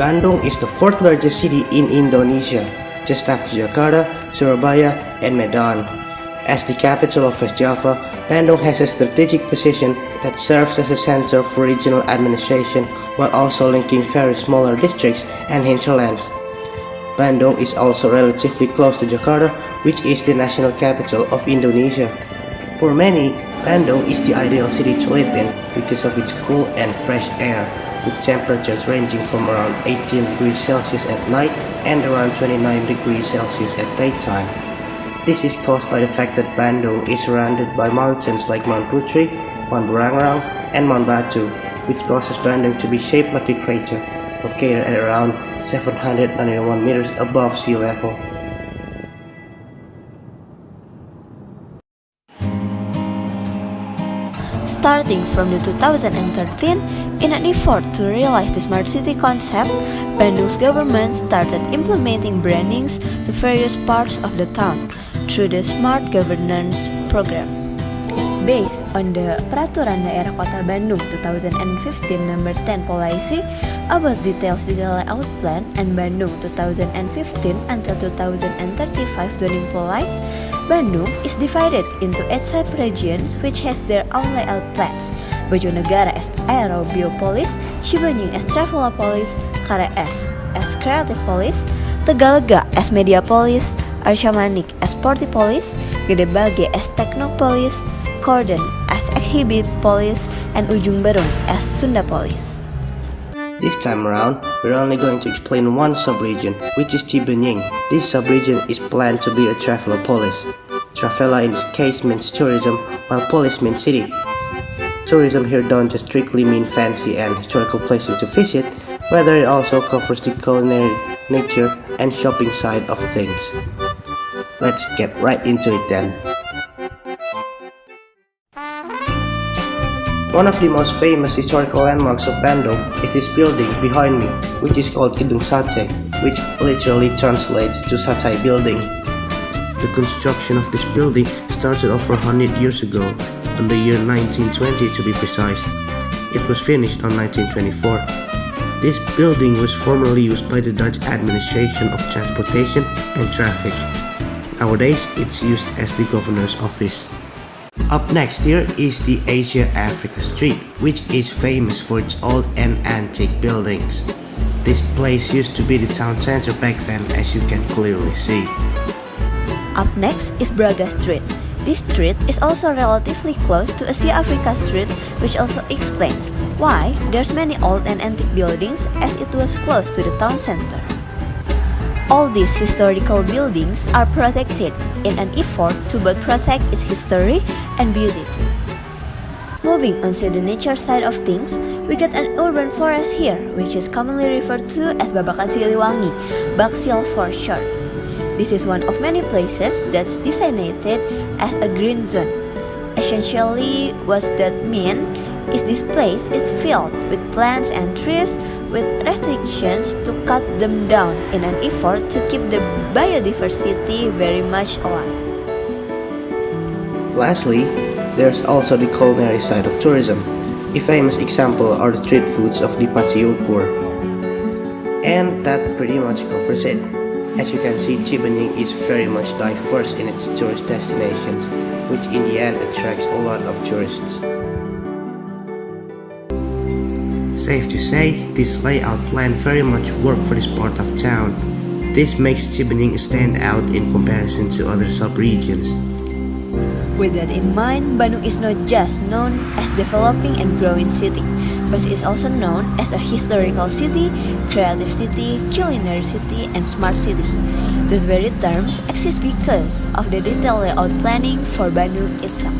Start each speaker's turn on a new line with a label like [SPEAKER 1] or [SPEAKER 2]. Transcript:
[SPEAKER 1] Bandung is the fourth largest city in Indonesia, just after Jakarta, Surabaya, and Medan. As the capital of West Java, Bandung has a strategic position that serves as a center for regional administration while also linking various smaller districts and hinterlands. Bandung is also relatively close to Jakarta, which is the national capital of Indonesia. For many, Bandung is the ideal city to live in because of its cool and fresh air, with temperatures ranging from around 18 degrees Celsius at night and around 29 degrees Celsius at daytime. This is caused by the fact that Bandung is surrounded by mountains like Mount Putri, Mount Burangrang, and Mount Batu, which causes Bandung to be shaped like a crater, located at around 791 meters above sea level.
[SPEAKER 2] Starting from the 2013, in an effort to realize the smart city concept, Bandung's government started implementing brandings to various parts of the town through the Smart Governance Program. Based on the Peraturan Daerah Kota Bandung 2015 Number 10 Policy about details city layout plan and Bandung 2015 until 2035 zoning policy, Bandung is divided into 8 sub-regions which has their own layout plans. Bojonegara as Aerobiopolis, Cibeunying as Travelopolis, Karees as Creativepolis, Tegalega as Mediapolis, Arshamanik as Sportipolis, Gedebage as Technopolis, Corden as Exhibipolis, and Ujung Berung as Sundapolis.
[SPEAKER 1] This time around, we're only going to explain one sub-region, which is Cibeunying. This sub-region is planned to be a travelopolis. Travela in this case means tourism, while polis means city. Tourism here don't just strictly mean fancy and historical places to visit, rather it also covers the culinary, nature, and shopping side of things. Let's get right into it then. One of the most famous historical landmarks of Bandung is this building behind me, which is called Gedung Sate, which literally translates to Satay Building. The construction of this building started over 100 years ago, on the year 1920 to be precise. It was finished on 1924. This building was formerly used by the Dutch Administration of Transportation and Traffic. Nowadays, it's used as the governor's office. Up next here is the Asia-Africa Street, which is famous for its old and antique buildings. This place used to be the town center back then, as you can clearly see.
[SPEAKER 2] Up next is Braga Street. This street is also relatively close to Asia-Africa Street, which also explains why there's many old and antique buildings as it was close to the town center. All these historical buildings are protected in an effort to both protect its history and beauty too. Moving on to the nature side of things, we get an urban forest here, which is commonly referred to as Babakan Siliwangi, Baksil for short. This is one of many places that's designated as a green zone. Essentially, what that means is this place is filled with plants and trees with restrictions to cut them down in an effort to keep the biodiversity very much alive.
[SPEAKER 1] Lastly, there's also the culinary side of tourism. A famous example are the street foods of the Pati Ukur. And that pretty much covers it. As you can see, Cibeunying is very much diverse in its tourist destinations, which in the end attracts a lot of tourists. Safe to say, this layout plan very much worked for this part of town. This makes Cibeunying stand out in comparison to other sub-regions.
[SPEAKER 2] With that in mind, Bandung is not just known as developing and growing city, but is also known as a historical city, creative city, culinary city, and smart city. These very terms exist because of the detailed layout planning for Bandung itself.